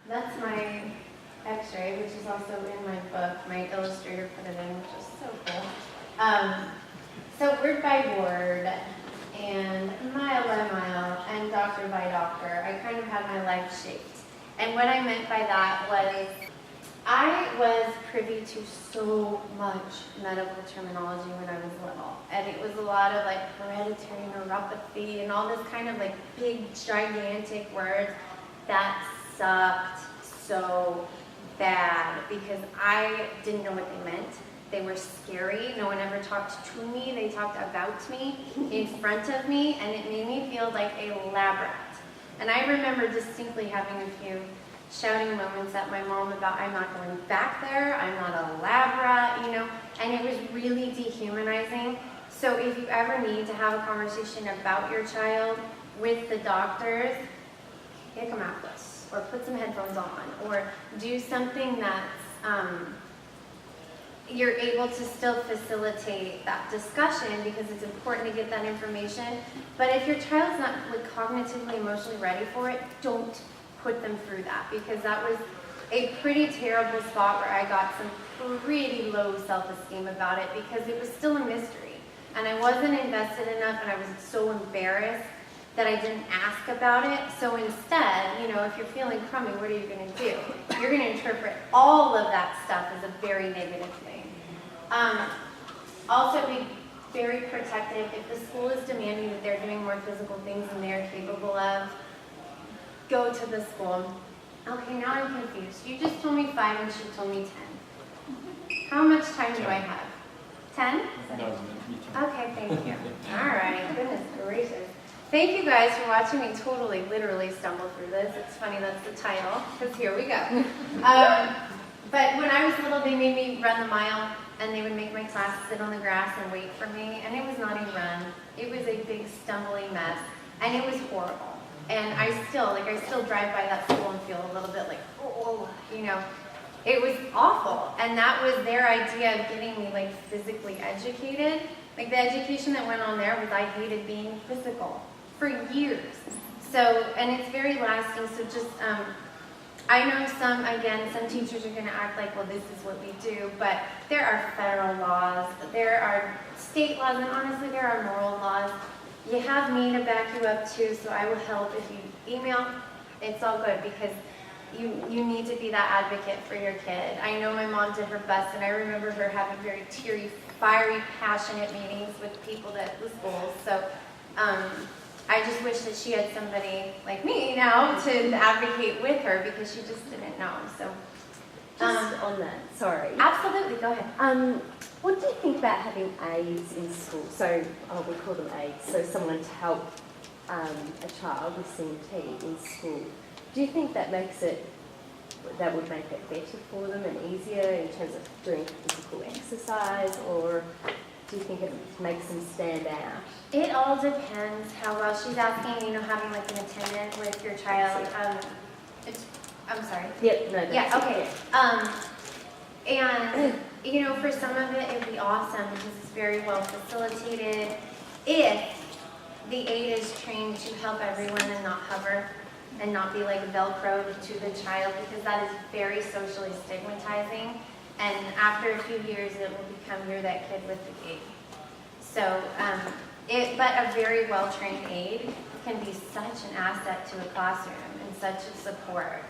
That's my x-ray, which is also in my book. My illustrator put it in, which is so cool. So word by word, and mile by mile, and doctor by doctor, I kind of had my life shaped. And what I meant by that was, I was privy to so much medical terminology when I was little. And it was a lot of like hereditary neuropathy and all this kind of like big, gigantic words that sucked so bad because I didn't know what they meant. They were scary. No one ever talked to me. They talked about me in front of me, and it made me feel like a lab rat. And I remember distinctly having a few shouting moments at my mom about, I'm not going back there, I'm not a lab rat, you know, and it was really dehumanizing. So if you ever need to have a conversation about your child with the doctors, kick them out, or put some headphones on, or do something that's, you're able to still facilitate that discussion because it's important to get that information. But if your child's not like cognitively, emotionally ready for it, don't put them through that, because that was a pretty terrible spot where I got some pretty low self-esteem about it because it was still a mystery. And I wasn't invested enough, and I was so embarrassed that I didn't ask about it. So instead, you know, if you're feeling crummy, what are you going to do? You're going to interpret all of that stuff as a very negative thing. Also, be very protective. If the school is demanding that they're doing more physical things than they're capable of, go to the school. Okay, now I'm confused. You just told me 5 and she told me 10. How much time do I have? 10? Okay, thank you. All right, goodness gracious. Thank you guys for watching me totally, literally stumble through this. It's funny that's the title, because here we go. But when I was little, they made me run the mile, and they would make my class sit on the grass and wait for me, and it was not a run. It was a big stumbling mess, and it was horrible. And I still drive by that school and feel a little bit like, oh, you know. It was awful, and that was their idea of getting me like physically educated. Like the education that went on there was I hated being physical for years. So, and it's very lasting, so just, I know some teachers are going to act like, well, this is what we do, but there are federal laws, there are state laws, and honestly, there are moral laws. You have me to back you up too, so I will help if you email. It's all good because you need to be that advocate for your kid. I know my mom did her best, and I remember her having very teary, fiery, passionate meetings with people at the schools. So I just wish that she had somebody like me now to advocate with her because she just didn't know. So just on that, sorry. Absolutely, go ahead. What do you think about having aides in school? So we call them aides. So someone to help a child with CMT in school. Do you think that would make it better for them and easier in terms of doing physical exercise, or do you think it makes them stand out? It all depends how well she's asking, having like an attendant with your child. I'm sorry. Yep, no, that's yeah, okay. And, for some of it, it'd be awesome because it's very well facilitated. If the aide is trained to help everyone and not hover and not be like Velcroed to the child, because that is very socially stigmatizing. And after a few years, it will become you're that kid with the aide. So, but a very well-trained aide can be such an asset to a classroom and such a support.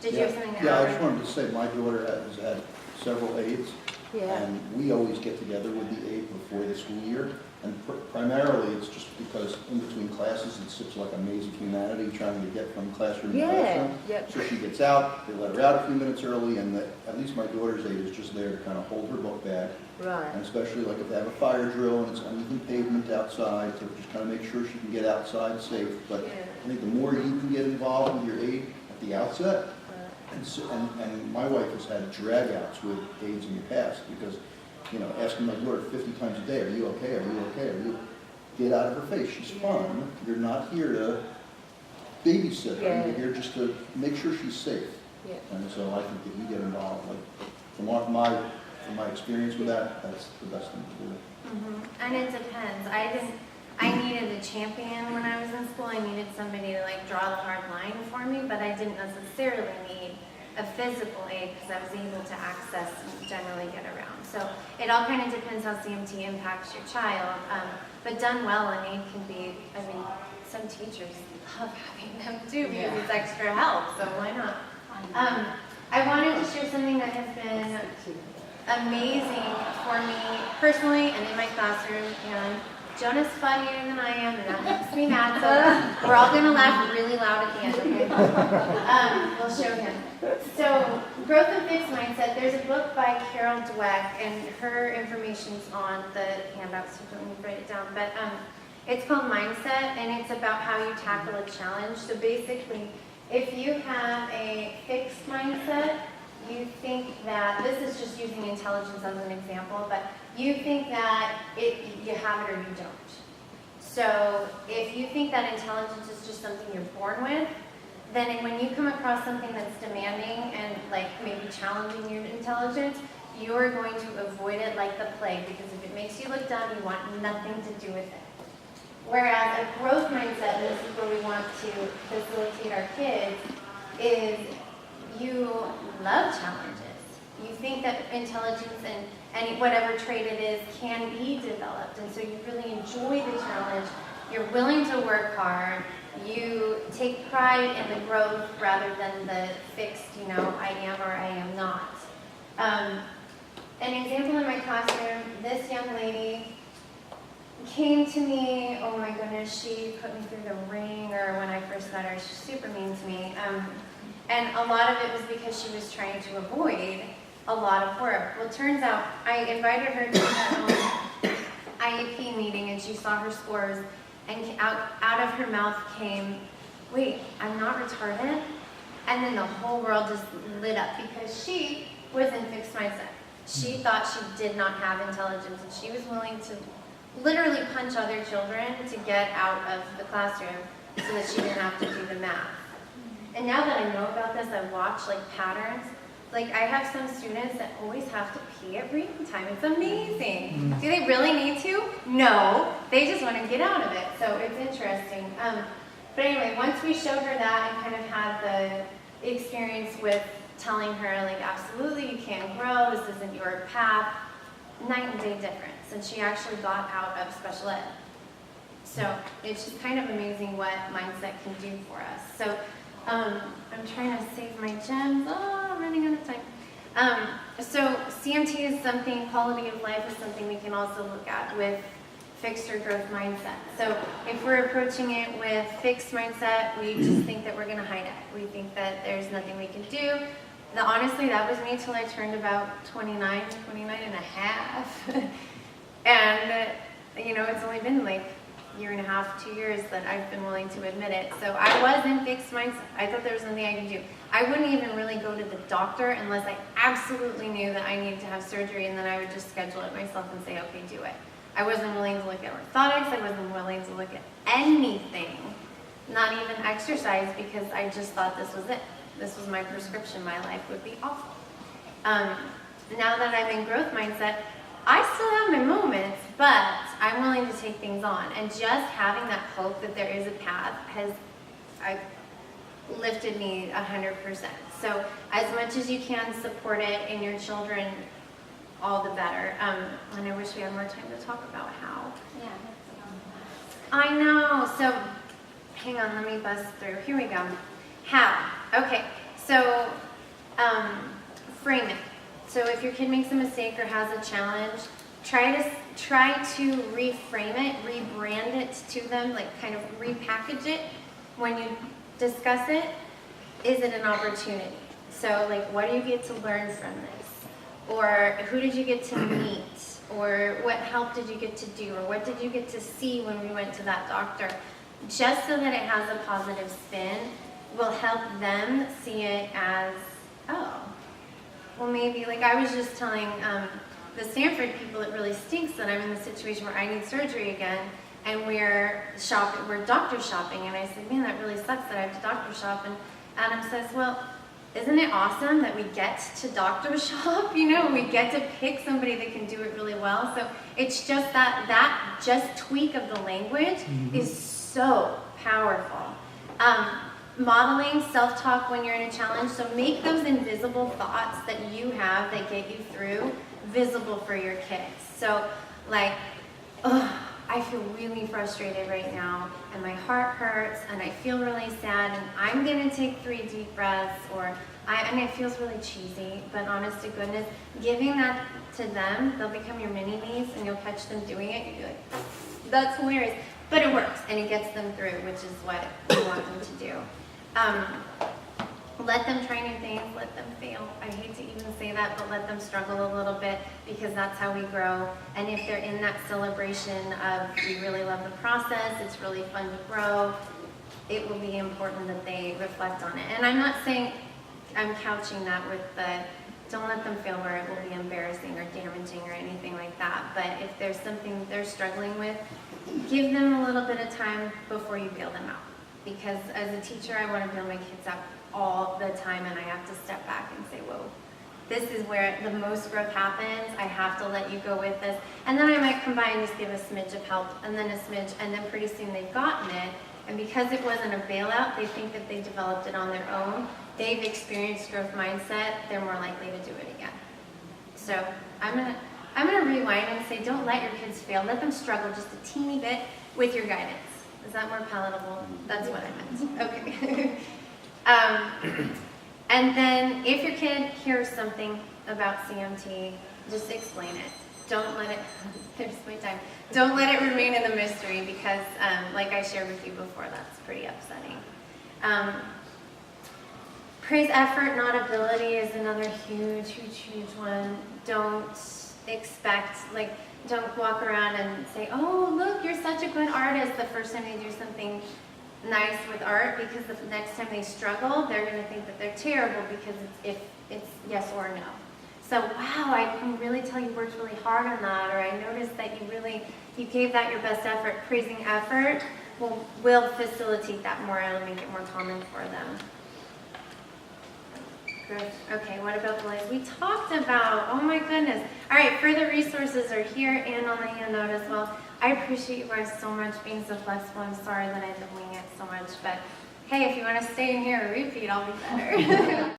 Did you have something to add? Yeah, I just wanted to say my daughter has had several aides, Yeah. and we always get together with the aide before the school year. And primarily, it's just because in between classes, it's such like a maze of humanity trying to get from classroom to classroom. Yep. So she gets out, they let her out a few minutes early, and at least my daughter's aide is just there to kind of hold her book bag. Right. And especially like if they have a fire drill and it's uneven pavement outside, to just kind of make sure she can get outside safe. But Yeah. I think the more you can get involved with your aide at the outset, and my wife has had drag-outs with aides in the past because, asking my daughter 50 times a day, are you okay, are you okay, are you, get out of her face, she's fine. You're not here to babysit her, you're here just to make sure she's safe. Yeah. And so I think that you get involved, like, from my experience with that, that's the best thing to do. Mm-hmm. And it depends. I needed a champion when I was in school. I needed somebody to like draw the hard line for me, but I didn't necessarily need a physical aid because I was able to access and generally get around. So it all kind of depends how CMT impacts your child. But done well, an aid can be, I mean, some teachers love having them too because it's extra help, so why not? I wanted to share something that has been amazing for me personally and in my classroom, and Jonah's funnier than I am, and that makes me mad, so we're all going to laugh really loud at the end, okay? We'll show him. So, Growth and Fixed Mindset, there's a book by Carol Dweck, and her information's on the handout, so don't need to write it down, but it's called Mindset, and it's about how you tackle a challenge. So basically, if you have a fixed mindset, you think that, this is just using intelligence as an example, but you think that you have it or you don't. So if you think that intelligence is just something you're born with, then when you come across something that's demanding and like maybe challenging your intelligence, you're going to avoid it like the plague, because if it makes you look dumb, you want nothing to do with it. Whereas a growth mindset, and this is where we want to facilitate our kids, is you love challenges. You think that intelligence and whatever trait it is can be developed, and so you really enjoy the challenge. You're willing to work hard. You take pride in the growth rather than the fixed, I am or I am not. An example in my classroom, this young lady came to me, oh my goodness, she put me through the ringer when I first met her. She's super mean to me. And a lot of it was because she was trying to avoid a lot of work. Well, it turns out I invited her to her own IEP meeting, and she saw her scores, and out of her mouth came, wait, I'm not retarded? And then the whole world just lit up because she was in fixed mindset. She thought she did not have intelligence, and she was willing to literally punch other children to get out of the classroom so that she didn't have to do the math. And now that I know about this, I watch patterns. I have some students that always have to pee at reading time. It's amazing. Do they really need to? No. They just want to get out of it. So it's interesting. But anyway, once we showed her that and kind of had the experience with telling her, absolutely, you can grow. This isn't your path. Night and day difference. And she actually got out of special ed. So it's just kind of amazing what mindset can do for us. So I'm trying to save my gems. Oh, I'm running out of time. So CMT is something, quality of life is something we can also look at with fixed or growth mindset. So if we're approaching it with fixed mindset, we just think that we're going to hide it. We think that there's nothing we can do. Honestly, that was me till I turned about 29 and a half. And, it's only been year and a half, 2 years that I've been willing to admit it. So I was in fixed mindset. I thought there was nothing I could do. I wouldn't even really go to the doctor unless I absolutely knew that I needed to have surgery, and then I would just schedule it myself and say, okay, do it. I wasn't willing to look at orthotics. I wasn't willing to look at anything, not even exercise, because I just thought this was it. This was my prescription. My life would be awful. Now that I'm in growth mindset, I still have my moments, but I'm willing to take things on. And just having that hope that there is a path has lifted me 100%. So as much as you can support it in your children, all the better. And I wish we had more time to talk about how. Yeah. I know. So hang on, let me buzz through. Here we go. How? Okay. So frame it. So if your kid makes a mistake or has a challenge, try to reframe it, rebrand it to them, kind of repackage it when you discuss it. Is it an opportunity? So what do you get to learn from this? Or who did you get to meet? Or what help did you get to do? Or what did you get to see when we went to that doctor? Just so that it has a positive spin will help them see it as, oh, well, maybe, I was just telling the Stanford people, it really stinks that I'm in the situation where I need surgery again, and we're doctor shopping, and I said, man, that really sucks that I have to doctor shop, and Adam says, well, isn't it awesome that we get to doctor shop? You know, we get to pick somebody that can do it really well. So it's just that just tweak of the language is so powerful. Modeling self-talk when you're in a challenge. So make those invisible thoughts that you have that get you through visible for your kids. So like, I feel really frustrated right now, and my heart hurts, and I feel really sad, and I'm gonna take 3 deep breaths, and it feels really cheesy, but honest to goodness, giving that to them, they'll become your mini-me's, and you'll catch them doing it, and you'll be like, that's hilarious. But it works, and it gets them through, which is what we want them to do. Let them try new things, let them fail. I hate to even say that, but let them struggle a little bit, because that's how we grow. And if they're in that celebration of, we really love the process, it's really fun to grow, it will be important that they reflect on it. And I'm not saying, I'm couching that with the, don't let them feel where it will be embarrassing or damaging or anything like that. But if there's something they're struggling with, give them a little bit of time before you bail them out. Because as a teacher, I want to bail my kids out all the time, and I have to step back and say, whoa, this is where the most growth happens. I have to let you go with this. And then I might come by and just give a smidge of help, and then a smidge, and then pretty soon they've gotten it. And because it wasn't a bailout, they think that they developed it on their own. They've experienced growth mindset. They're more likely to do it again. So I'm gonna rewind and say, don't let your kids fail. Let them struggle just a teeny bit with your guidance. Is that more palatable? That's what I meant. Okay. And then if your kid hears something about CMT, just explain it. Don't let it, there's my time. Don't let it remain in the mystery, because like I shared with you before, that's pretty upsetting. Praise effort, not ability is another huge, huge, huge one. Don't expect, like, don't walk around and say, oh, look, you're such a good artist the first time they do something nice with art, because the next time they struggle, they're going to think that they're terrible, because it's yes or no. So, wow, I can really tell you worked really hard on that, or I noticed that you gave that your best effort. Praising effort will facilitate that more. It'll make it more common for them. Good. Okay, what about boys? We talked about, oh my goodness. All right, further resources are here and on the handout as well. I appreciate you guys so much being so flexible. I'm sorry that I had to wing it so much, but hey, if you want to stay in here or repeat, I'll be better.